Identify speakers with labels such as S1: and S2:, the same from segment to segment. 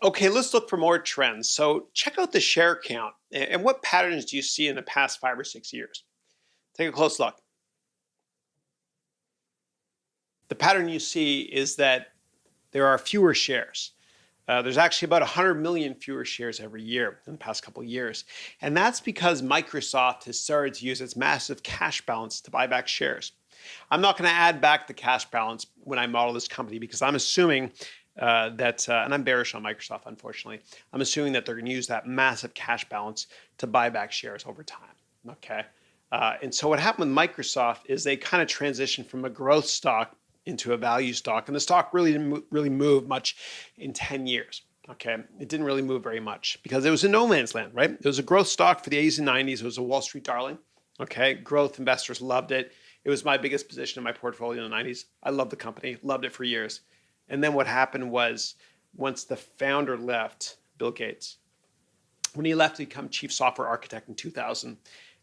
S1: Okay, let's look for more trends. So check out the share count and what patterns do you see in the past 5 or 6 years? Take a close look. The pattern you see is that there are fewer shares. There's actually about 100 million fewer shares every year in the past couple of years. And that's because Microsoft has started to use its massive cash balance to buy back shares. I'm not going to add back the cash balance when I model this company because I'm assuming and I'm bearish on Microsoft, unfortunately. I'm assuming that they're going to use that massive cash balance to buy back shares over time. Okay. And so what happened with Microsoft is they kind of transitioned from a growth stock into a value stock, and the stock really didn't really move much in 10 years. Okay, it didn't really move very much because it was in no man's land, right? It was a growth stock for the 80s and 90s. It was a Wall Street darling. Okay, growth investors loved it. It was my biggest position in my portfolio in the 90s. I loved the company, loved it for years. And then what happened was once the founder left, Bill Gates, when he left to become chief software architect in 2000,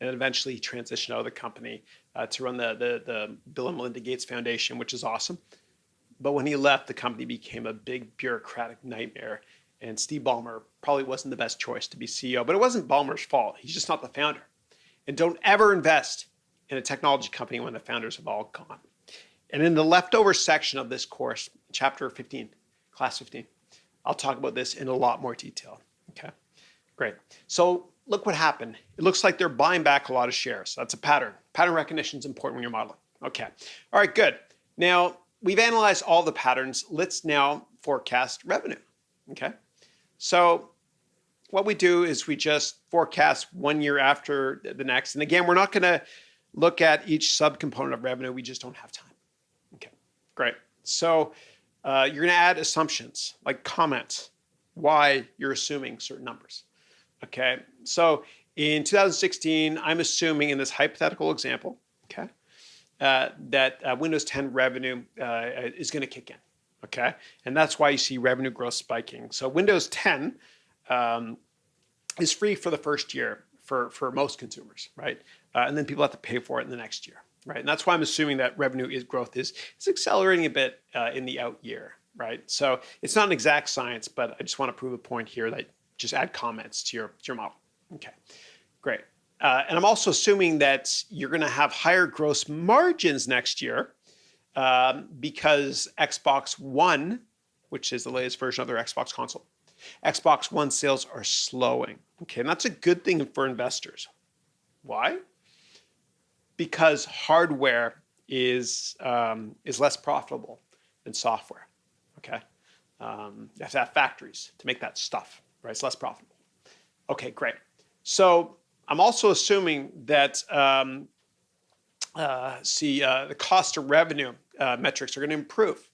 S1: and eventually he transitioned out of the company to run the Bill and Melinda Gates Foundation, which is awesome. But when he left, the company became a big bureaucratic nightmare. And Steve Ballmer probably wasn't the best choice to be CEO, but it wasn't Ballmer's fault. He's just not the founder. And don't ever invest in a technology company when the founders have all gone. And in the leftover section of this course, chapter 15, class 15, I'll talk about this in a lot more detail. Okay, great. So look what happened. It looks like they're buying back a lot of shares. That's a pattern. Pattern recognition is important when you're modeling. Okay, all right, good. Now, we've analyzed all the patterns. Let's now forecast revenue. Okay, so what we do is we just forecast 1 year after the next. And again, we're not going to look at each subcomponent of revenue. We just don't have time. Okay, great. So you're going to add assumptions like comments, why you're assuming certain numbers. Okay, so in 2016, I'm assuming in this hypothetical example, okay, that Windows 10 revenue is going to kick in. Okay, and that's why you see revenue growth spiking. So Windows 10 is free for the first year for most consumers, right? And then people have to pay for it in the next year, right? And that's why I'm assuming that revenue growth is accelerating a bit in the out year, right? So it's not an exact science, but I just want to prove a point here that just add comments to your model. Okay, great. And I'm also assuming that you're going to have higher gross margins next year because Xbox One, which is the latest version of their Xbox console, Xbox One sales are slowing. Okay, and that's a good thing for investors. Why? Because hardware is less profitable than software. Okay, you have to have factories to make that stuff, right? It's less profitable. Okay, great. So I'm also assuming that the cost of revenue metrics are going to improve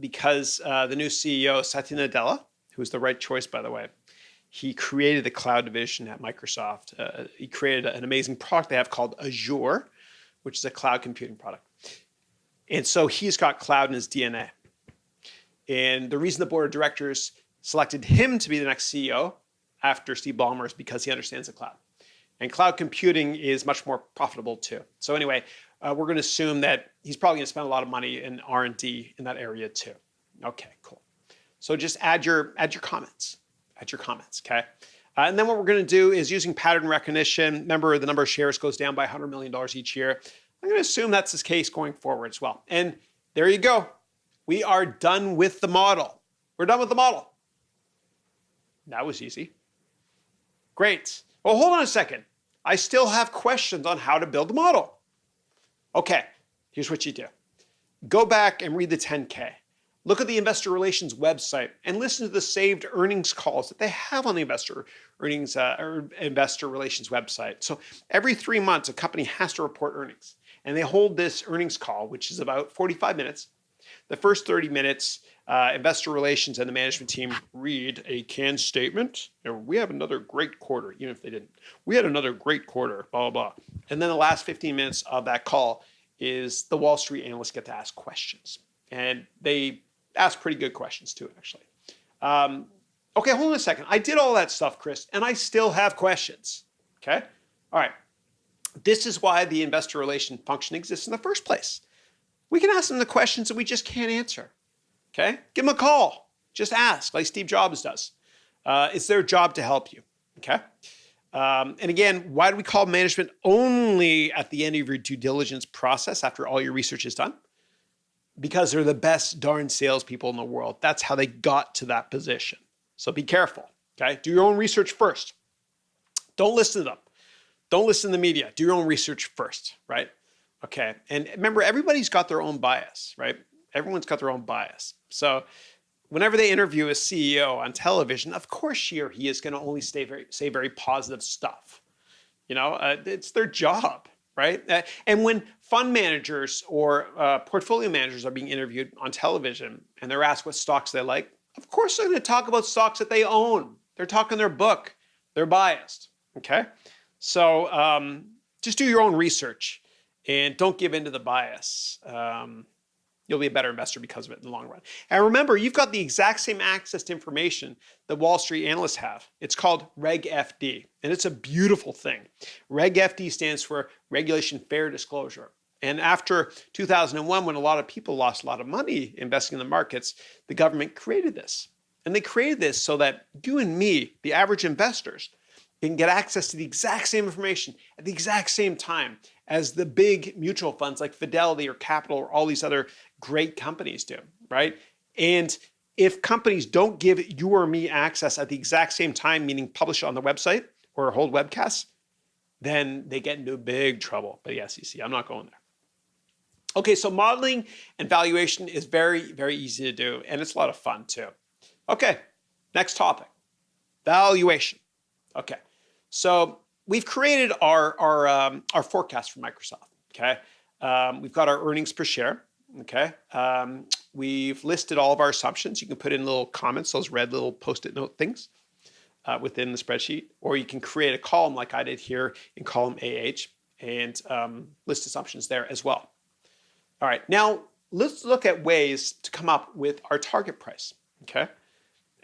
S1: because the new CEO, Satya Nadella, who's the right choice, by the way, he created the cloud division at Microsoft. He created an amazing product they have called Azure, which is a cloud computing product. And so he's got cloud in his DNA. And the reason the board of directors selected him to be the next CEO after Steve Ballmer is because he understands the cloud. And cloud computing is much more profitable too. So anyway, we're going to assume that he's probably going to spend a lot of money in R&D in that area too. Okay, cool. So just add your comments. Add your comments, okay? And then what we're going to do is using pattern recognition. Remember, the number of shares goes down by $100 million each year. I'm going to assume that's the case going forward as well. And there you go. We are done with the model. We're done with the model. That was easy. Great. Well, hold on a second. I still have questions on how to build the model. Okay, here's what you do. Go back and read the 10K. Look at the investor relations website and listen to the saved earnings calls that they have on the investor relations website. So every 3 months, a company has to report earnings, and they hold this earnings call, which is about 45 minutes. The first 30 minutes, investor relations and the management team read a canned statement. We have another great quarter, even if they didn't. We had another great quarter, blah, blah, blah. And then the last 15 minutes of that call is the Wall Street analysts get to ask questions. And they ask pretty good questions too, actually. Okay, hold on a second. I did all that stuff, Chris, and I still have questions. Okay? All right. This is why the investor relation function exists in the first place. We can ask them the questions that we just can't answer. Okay? Give them a call. Just ask, like Steve Jobs does. It's their job to help you, okay? And again, why do we call management only at the end of your due diligence process after all your research is done? Because they're the best darn salespeople in the world. That's how they got to that position. So be careful, okay? Do your own research first. Don't listen to them. Don't listen to the media. Do your own research first, right? Okay, and remember, everybody's got their own bias, right? Everyone's got their own bias. So whenever they interview a CEO on television, of course she or he is going to only say very positive stuff. You know, it's their job, right? And when fund managers or portfolio managers are being interviewed on television and they're asked what stocks they like, of course they're going to talk about stocks that they own. They're talking their book. They're biased, okay? So just do your own research and don't give in to the bias. You'll be a better investor because of it in the long run. And remember, you've got the exact same access to information that Wall Street analysts have. It's called Reg FD, and it's a beautiful thing. Reg FD stands for Regulation Fair Disclosure. And after 2001, when a lot of people lost a lot of money investing in the markets, the government created this. And they created this so that you and me, the average investors, can get access to the exact same information at the exact same time as the big mutual funds like Fidelity or Capital or all these other great companies do, right? And if companies don't give you or me access at the exact same time, meaning publish it on the website or hold webcasts, then they get into big trouble by the SEC. I'm not going there. Okay, so modeling and valuation is very, very easy to do, and it's a lot of fun too. Okay, next topic, valuation. Okay, so we've created our forecast for Microsoft, okay? We've got our earnings per share, okay? We've listed all of our assumptions. You can put in little comments, those red little Post-it note things within the spreadsheet, or you can create a column like I did here in column AH and list assumptions there as well. All right, now let's look at ways to come up with our target price, okay?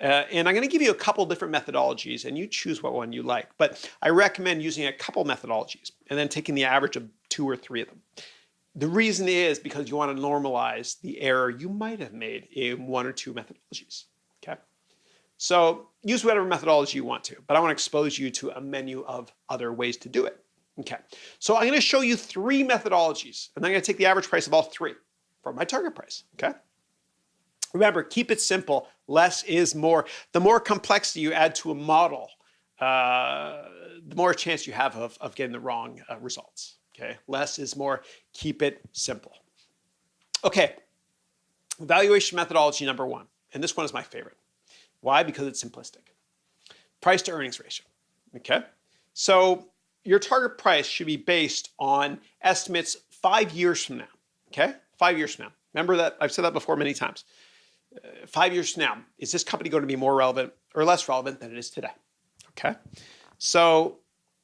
S1: And I'm going to give you a couple different methodologies, and you choose what one you like. But I recommend using a couple methodologies and then taking the average of 2 or 3 of them. The reason is because you want to normalize the error you might have made in 1 or 2 methodologies. Okay, so use whatever methodology you want to, but I want to expose you to a menu of other ways to do it. Okay, so I'm going to show you 3 methodologies, and I'm going to take the average price of all 3 for my target price. Okay. Remember, keep it simple. Less is more. The more complexity you add to a model, the more chance you have of getting the wrong results. Okay, less is more. Keep it simple. Okay, valuation methodology number 1, and this one is my favorite. Why? Because it's simplistic. Price to earnings ratio. Okay, so your target price should be based on estimates 5 years from now. Okay, 5 years from now. Remember that I've said that before many times. 5 years from now, is this company going to be more relevant or less relevant than it is today? Okay, so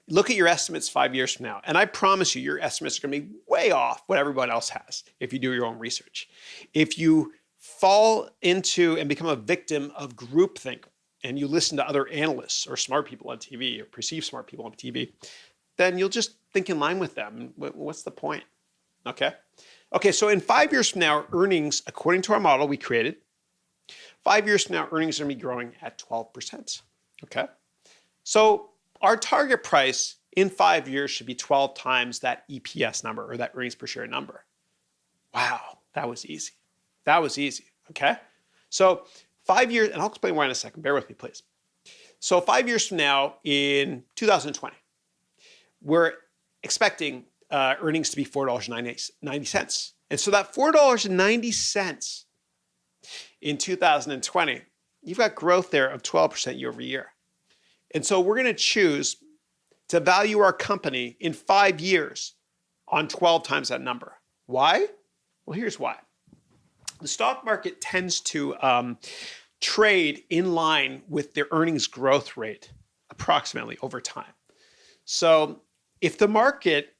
S1: look at your estimates 5 years from now, and I promise you your estimates are going to be way off what everyone else has if you do your own research. If you fall into and become a victim of groupthink and you listen to other analysts or smart people on TV or perceived smart people on TV, then you'll just think in line with them. What's the point? Okay, so in 5 years from now, earnings, according to our model we created, 5 years from now, earnings are going to be growing at 12%, okay? So our target price in 5 years should be 12 times that EPS number or that earnings per share number. Wow, that was easy. That was easy, okay? So 5 years, and I'll explain why in a second, bear with me, please. So 5 years from now in 2020, we're expecting earnings to be $4.90. And so that $4.90 in 2020, you've got growth there of 12% year over year. And so we're going to choose to value our company in 5 years on 12 times that number. Why? Well, here's why. The stock market tends to trade in line with their earnings growth rate approximately over time. So if the market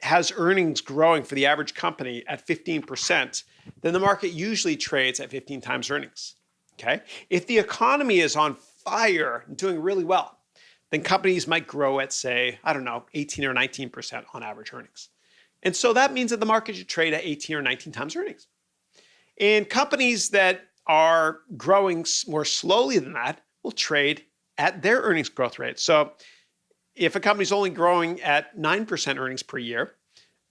S1: has earnings growing for the average company at 15%, then the market usually trades at 15 times earnings, okay? If the economy is on fire and doing really well, then companies might grow at, say, I don't know, 18 or 19% on average earnings. And so that means that the market should trade at 18 or 19 times earnings. And companies that are growing more slowly than that will trade at their earnings growth rate. So if a company's only growing at 9% earnings per year,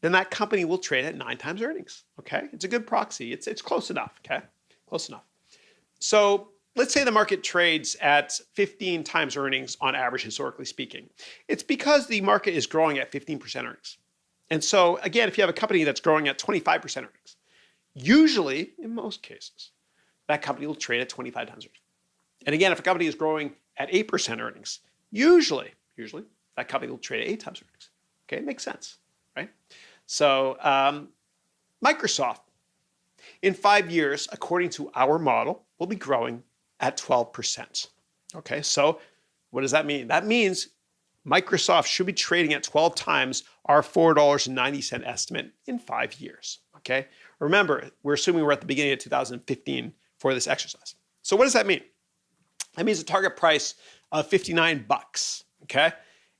S1: then that company will trade at 9 times earnings. Okay, it's a good proxy. It's close enough. Okay, close enough. So let's say the market trades at 15 times earnings on average, historically speaking. It's because the market is growing at 15% earnings. And so again, if you have a company that's growing at 25% earnings, usually, in most cases, that company will trade at 25 times earnings. And again, if a company is growing at 8% earnings, usually, that company will trade at 8 times earnings. Okay, it makes sense, right? So Microsoft, in 5 years, according to our model, will be growing at 12%. Okay, so what does that mean? That means Microsoft should be trading at 12 times our $4.90 estimate in 5 years. Okay, remember, we're assuming we're at the beginning of 2015 for this exercise. So what does that mean? That means a target price of 59 bucks. Okay,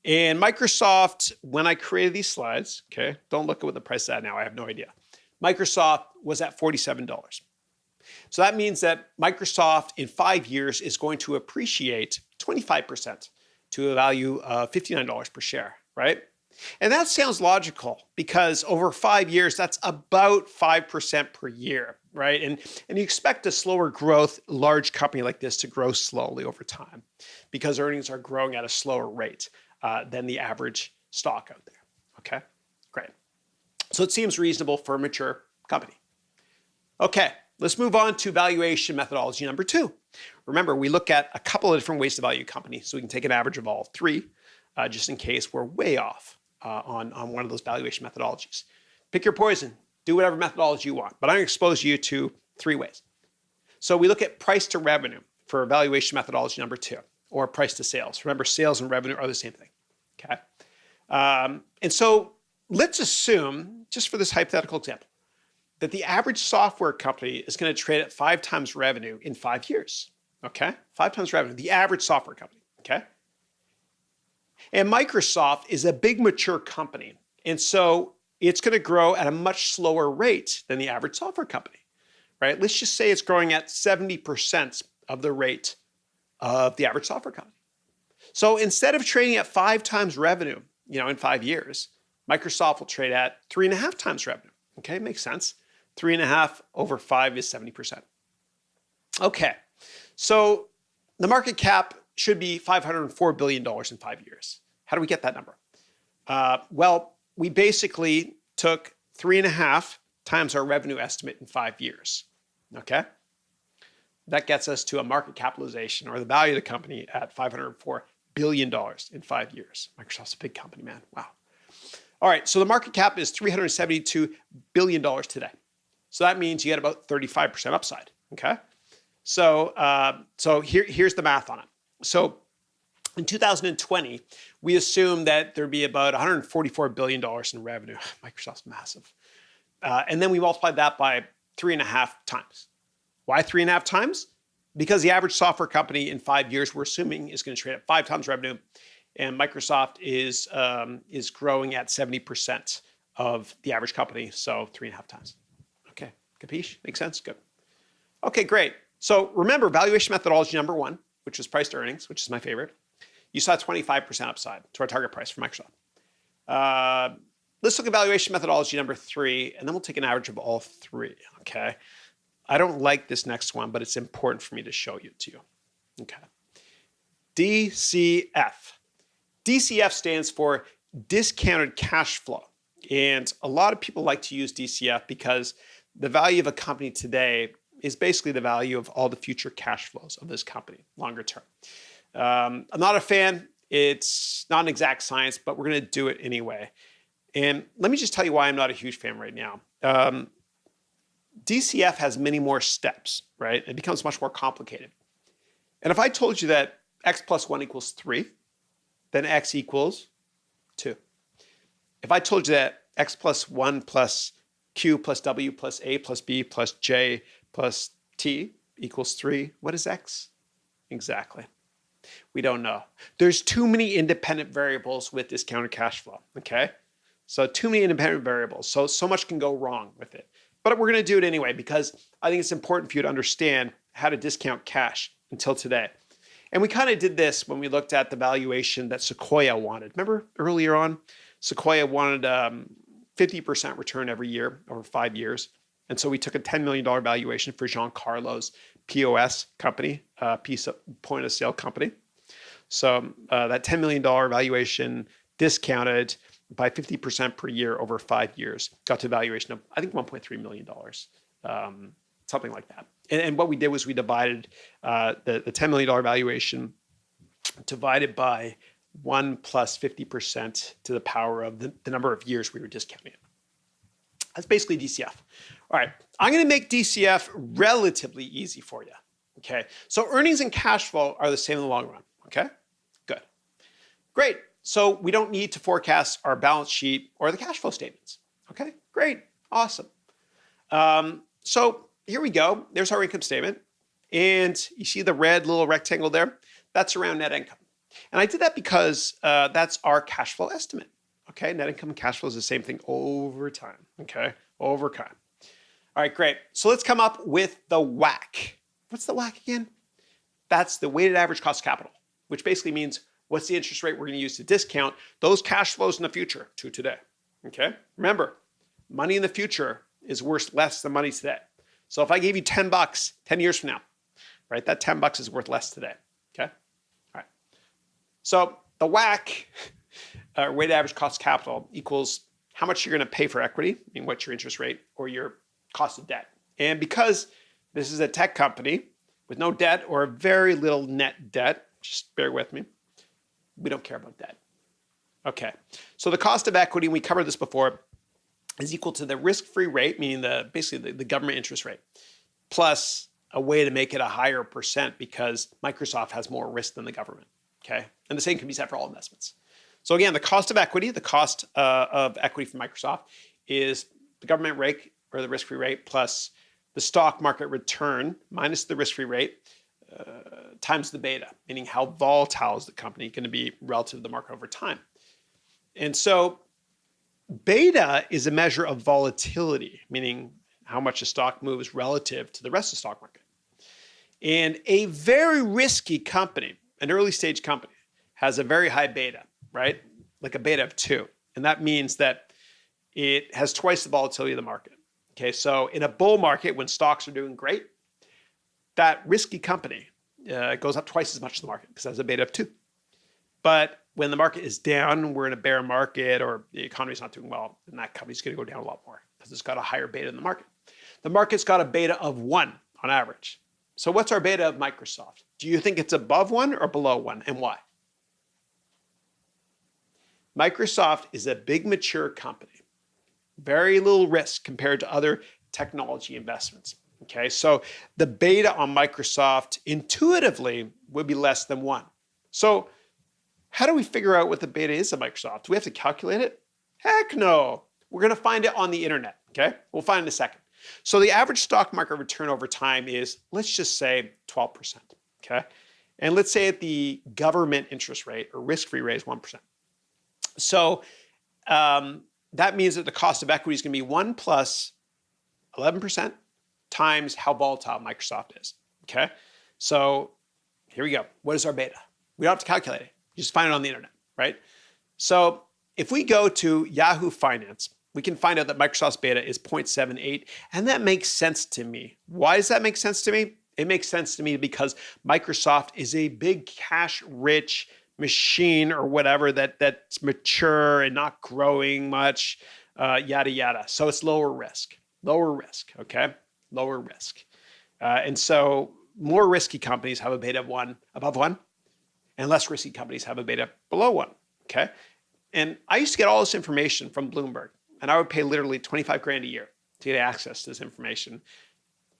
S1: and Microsoft, when I created these slides, okay, don't look at what the price is at now. I have no idea. Microsoft was at $47. So that means that Microsoft in 5 years is going to appreciate 25% to a value of $59 per share, right? And that sounds logical because over 5 years, that's about 5% per year, right? And you expect a slower growth large company like this to grow slowly over time because earnings are growing at a slower rate than the average stock out there, okay? Great. So it seems reasonable for a mature company. Okay, let's move on to valuation methodology number 2. Remember, we look at a couple of different ways to value a company, so we can take an average of all 3, just in case we're way off on one of those valuation methodologies. Pick your poison, do whatever methodology you want, but I'm going to expose you to 3 ways. So we look at price to revenue for valuation methodology number 2, or price to sales. Remember, sales and revenue are the same thing, okay? And so let's assume, just for this hypothetical example, that the average software company is going to trade at 5 times revenue in 5 years, okay? 5 times revenue, the average software company, okay? And Microsoft is a big mature company, and so it's going to grow at a much slower rate than the average software company, right? Let's just say it's growing at 70% of the rate of the average software company. So instead of trading at 5 times revenue, in 5 years, Microsoft will trade at 3.5 times revenue. Okay, makes sense. 3.5 over 5 is 70%. Okay, so the market cap should be $504 billion in 5 years. How do we get that number? Well, we basically took 3.5 times our revenue estimate in 5 years. Okay, that gets us to a market capitalization, or the value of the company, at $504 billion in 5 years. Microsoft's a big company, man. Wow. All right, so the market cap is $372 billion today. So that means you get about 35% upside, okay? So, here's the math on it. So in 2020, we assumed that there'd be about $144 billion in revenue. Microsoft's massive. And then we multiplied that by 3.5 times. Why 3.5 times? Because the average software company in 5 years, we're assuming, is going to trade at 5 times revenue, and Microsoft is growing at 70% of the average company, so 3.5 times. Okay, capiche? Makes sense? Good. Okay, great. So remember, valuation methodology number 1, which is price to earnings, which is my favorite. You saw 25% upside to our target price for Microsoft. Let's look at valuation methodology number 3, and then we'll take an average of all 3, okay? I don't like this next one, but it's important for me to show it to you. Okay. DCF. DCF stands for discounted cash flow. And a lot of people like to use DCF because the value of a company today is basically the value of all the future cash flows of this company, longer term. I'm not a fan. It's not an exact science, but we're going to do it anyway. And let me just tell you why I'm not a huge fan right now. DCF has many more steps, right? It becomes much more complicated. And if I told you that x plus 1 equals 3, then x equals 2. If I told you that x plus 1 plus q plus w plus a plus b plus j plus t equals 3, what is x? Exactly. We don't know. There's too many independent variables with discounted cash flow, okay? So too many independent variables. So much can go wrong with it. But we're going to do it anyway because I think it's important for you to understand how to discount cash until today. And we kind of did this when we looked at the valuation that Sequoia wanted. Remember earlier on, Sequoia wanted 50% return every year over 5 years. And so we took a $10 million valuation for Giancarlo's POS company, point of sale company. So that $10 million valuation discounted by 50% per year over 5 years, got to a valuation of, I think, $1.3 million, something like that. And what we did was we divided the $10 million valuation divided by 1 plus 50% to the power of the number of years we were discounting it. That's basically DCF. All right, I'm going to make DCF relatively easy for you. Okay, so earnings and cash flow are the same in the long run. Okay, good. Great. So we don't need to forecast our balance sheet or the cash flow statements. Okay, great. Awesome. So here we go. There's our income statement. And you see the red little rectangle there? That's around net income. And I did that because that's our cash flow estimate. Okay, net income and cash flow is the same thing over time. Okay, over time. All right, great. So let's come up with the WACC. What's the WACC again? That's the weighted average cost of capital, which basically means what's the interest rate we're going to use to discount those cash flows in the future to today. Okay, remember, money in the future is worth less than money today. So if I gave you $10 10 years from now, right, that $10 is worth less today. Okay, all right. So the WACC, weighted average cost of capital, equals how much you're going to pay for equity, I mean, what's your interest rate or your cost of debt. And because this is a tech company with no debt or very little net debt, just bear with me, we don't care about debt. Okay, so the cost of equity, and we covered this before, is equal to the risk-free rate, meaning basically the government interest rate, plus a way to make it a higher percent because Microsoft has more risk than the government. Okay, and the same can be said for all investments. So again, the cost of equity, the cost of equity for Microsoft is the government rate or the risk-free rate plus the stock market return minus the risk-free rate times the beta, meaning how volatile is the company going to be relative to the market over time. And so beta is a measure of volatility, meaning how much a stock moves relative to the rest of the stock market. And a very risky company, an early stage company, has a very high beta, right? Like a beta of 2. And that means that it has twice the volatility of the market. Okay, so in a bull market, when stocks are doing great, that risky company goes up twice as much as the market because it has a beta of 2. But when the market is down, we're in a bear market or the economy's not doing well, then that company's going to go down a lot more because it's got a higher beta than the market. The market's got a beta of 1 on average. So what's our beta of Microsoft? Do you think it's above 1 or below 1, and why? Microsoft is a big, mature company. Very little risk compared to other technology investments. Okay, so the beta on Microsoft intuitively would be less than 1. So how do we figure out what the beta is of Microsoft? Do we have to calculate it? Heck no. We're going to find it on the internet. Okay, we'll find it in a second. So the average stock market return over time is, let's just say 12%. Okay, and let's say at the government interest rate or risk-free rate is 1%. So that means that the cost of equity is going to be 1 plus 11% times how volatile Microsoft is. Okay, so here we go. What is our beta? We don't have to calculate it. You just find it on the internet, right? So if we go to Yahoo Finance, we can find out that Microsoft's beta is 0.78, and that makes sense to me. Why does that make sense to me? It makes sense to me because Microsoft is a big cash-rich machine or whatever that's mature and not growing much, yada, yada. So it's lower risk, okay? Lower risk. And so more risky companies have a beta of 1 above 1, and less risky companies have a beta below 1, okay? And I used to get all this information from Bloomberg, and I would pay literally 25 grand a year to get access to this information.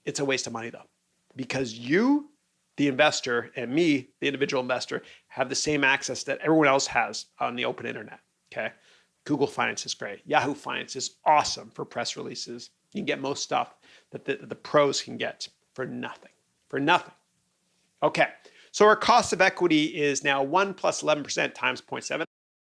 S1: It's a waste of money though, because you, the investor, and me, the individual investor, have the same access that everyone else has on the open internet, okay? Google Finance is great. Yahoo Finance is awesome for press releases. You can get most stuff that the pros can get for nothing, Okay, so our cost of equity is now 1 plus 11% times 0.7.